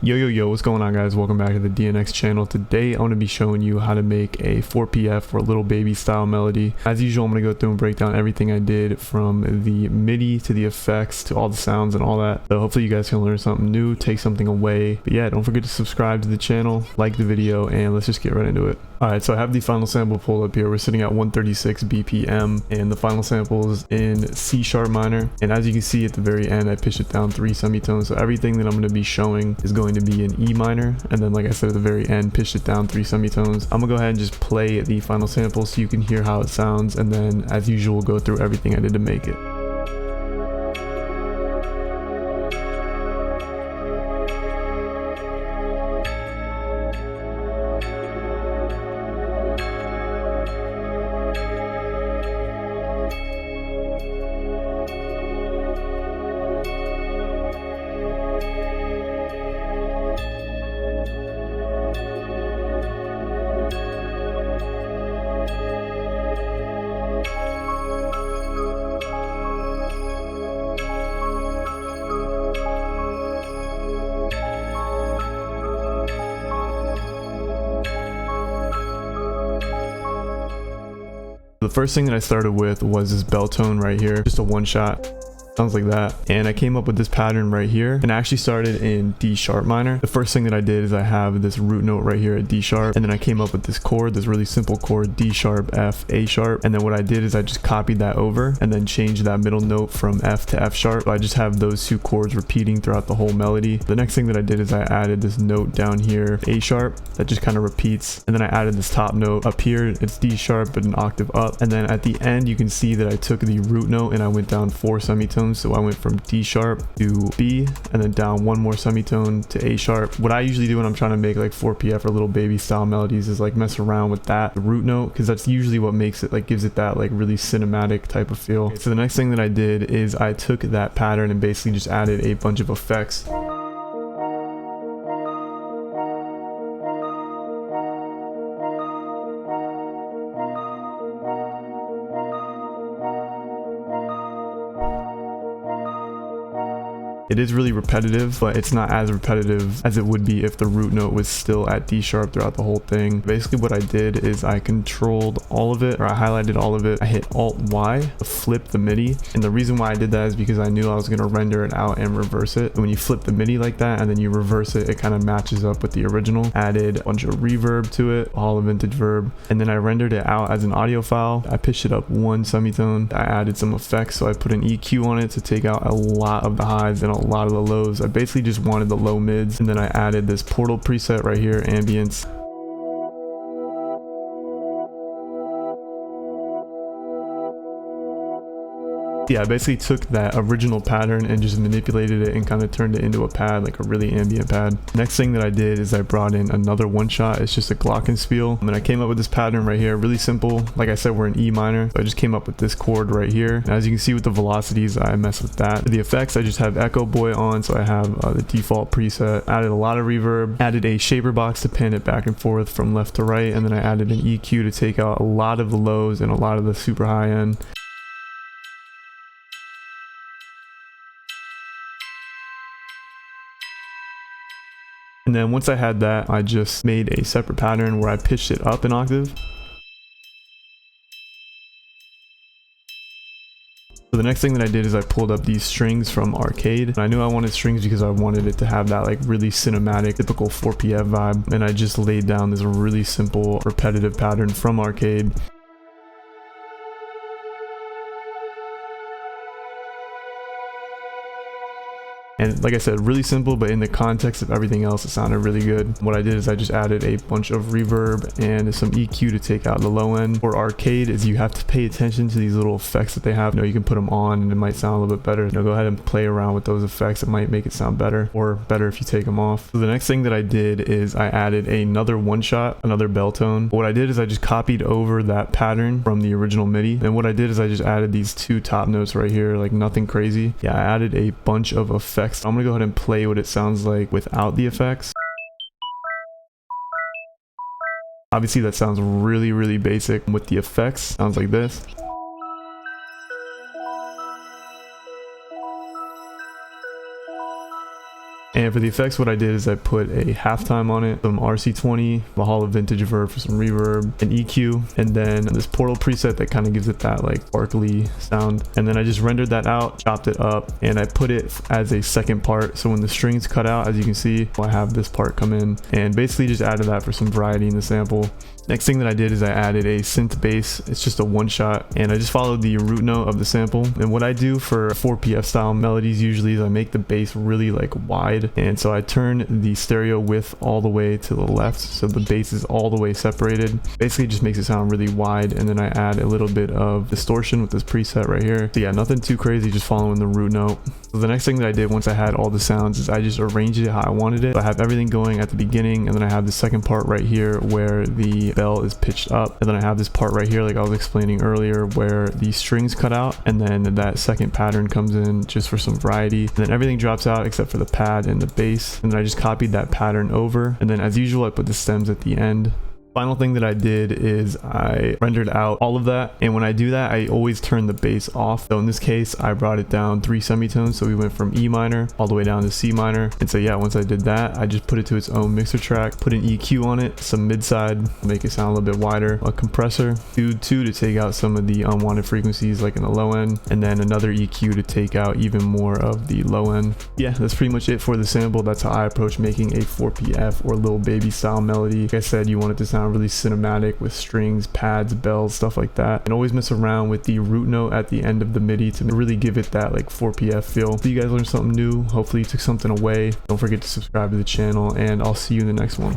Yo, what's going on, guys? Welcome back to the DNX channel. Today I'm going to be showing you how to make a 4PF or little baby style melody. As usual, I'm going to go through and break down everything I did from the MIDI to the effects to all the sounds and all that. So hopefully you guys can learn something new, take something away. But yeah, don't forget to subscribe to the channel, like the video, and let's just get right into it. Alright, so I have the final sample pulled up here. We're sitting at 136 BPM and the final sample is in C sharp minor. And as you can see at the very end, I pitched it down 3 semitones. So everything that I'm going to be showing is going to be in E minor. And then like I said at the very end, pitched it down 3 semitones. I'm going to go ahead and just play the final sample so you can hear how it sounds. And then as usual, go through everything I did to make it. The first thing that I started with was this bell tone right here, just a one shot. Sounds like that. And I came up with this pattern right here and I actually started in D sharp minor. The first thing that I did is I have this root note right here at D sharp, and then I came up with this chord, this really simple chord, D sharp, F, A sharp. And then what I did is I just copied that over and then changed that middle note from F to F sharp. So I just have those two chords repeating throughout the whole melody. The next thing that I did is I added this note down here, A sharp, that just kind of repeats. And then I added this top note up here, it's D sharp but an octave up. And then at the end you can see that I took the root note and I went down 4 semitones. So I went from D sharp to B and then down 1 more semitone to A sharp. What I usually do when I'm trying to make like 4PF or little baby style melodies is like mess around with that root note, because that's usually what makes it, like gives it that like really cinematic type of feel. Okay, so the next thing that I did is I took that pattern and basically just added a bunch of effects. It is really repetitive, but it's not as repetitive as it would be if the root note was still at D sharp throughout the whole thing. Basically what I did is I controlled all of it, or I highlighted all of it. I hit Alt Y to flip the MIDI. And the reason why I did that is because I knew I was going to render it out and reverse it. And when you flip the MIDI like that and then you reverse it, it kind of matches up with the original. Added a bunch of reverb to it, all a vintage verb. And then I rendered it out as an audio file. I pitched it up 1 semitone. I added some effects. So I put an EQ on it to take out a lot of the highs and a lot of the lows. I basically just wanted the low mids, and then I added this portal preset right here, ambience. Yeah, I basically took that original pattern and just manipulated it and kind of turned it into a pad, like a really ambient pad. Next thing that I did is I brought in another one shot. It's just a glockenspiel. And then I came up with this pattern right here, really simple. Like I said, we're in E minor. So I just came up with this chord right here. And as you can see with the velocities, I mess with that. For the effects, I just have Echo Boy on. So I have the default preset, added a lot of reverb, added a shaper box to pan it back and forth from left to right. And then I added an EQ to take out a lot of the lows and a lot of the super high end. And then once I had that, I just made a separate pattern where I pitched it up an octave. So the next thing that I did is I pulled up these strings from Arcade. And I knew I wanted strings because I wanted it to have that like really cinematic, typical 4PF vibe. And I just laid down this really simple, repetitive pattern from Arcade. And like I said, really simple, but in the context of everything else, it sounded really good. What I did is I just added a bunch of reverb and some EQ to take out the low end. For Arcade is you have to pay attention to these little effects that they have. You know, you can put them on and it might sound a little bit better. You know, go ahead and play around with those effects. It might make it sound better, or better if you take them off. So the next thing that I did is I added another one shot, another bell tone. What I did is I just copied over that pattern from the original MIDI. And what I did is I just added these 2 top notes right here, like nothing crazy. Yeah, I added a bunch of effects. I'm gonna go ahead and play what it sounds like without the effects. Obviously that sounds really basic. With the effects, sounds like this. And for the effects, what I did is I put a halftime on it, some RC20, Valhalla vintage verb for some reverb, an EQ, and then this portal preset that kind of gives it that like sparkly sound. And then I just rendered that out, chopped it up, and I put it as a second part. So when the strings cut out, as you can see, I have this part come in, and basically just added that for some variety in the sample. Next thing that I did is I added a synth bass. It's just a one shot, and I just followed the root note of the sample. And what I do for 4PF style melodies usually is I make the bass really like wide, and so I turn the stereo width all the way to the left, so the bass is all the way separated. Basically just makes it sound really wide, and then I add a little bit of distortion with this preset right here. So yeah, nothing too crazy, just following the root note. So the next thing that I did once I had all the sounds is I just arranged it how I wanted it. So I have everything going at the beginning, and then I have the second part right here where the bell is pitched up, and then I have this part right here like I was explaining earlier where the strings cut out, and then that second pattern comes in just for some variety, and then everything drops out except for the pad and the bass, and then I just copied that pattern over, and then as usual I put the stems at the end. Final thing that I did is I rendered out all of that, and when I do that I always turn the bass off. So in this case I brought it down 3 semitones, so we went from E minor all the way down to C minor. And so yeah, once I did that I just put it to its own mixer track, put an EQ on it, some mid side, make it sound a little bit wider, a compressor, Dude 2 to take out some of the unwanted frequencies like in the low end, and then another EQ to take out even more of the low end. Yeah, that's pretty much it for the sample. That's how I approach making a 4PF or Lil Baby style melody. Like I said, you want it to sound really cinematic with strings, pads, bells, stuff like that, and always mess around with the root note at the end of the MIDI to really give it that like 4PF feel. So you guys learned something new. Hopefully you took something away. Don't forget to subscribe to the channel, and I'll see you in the next one.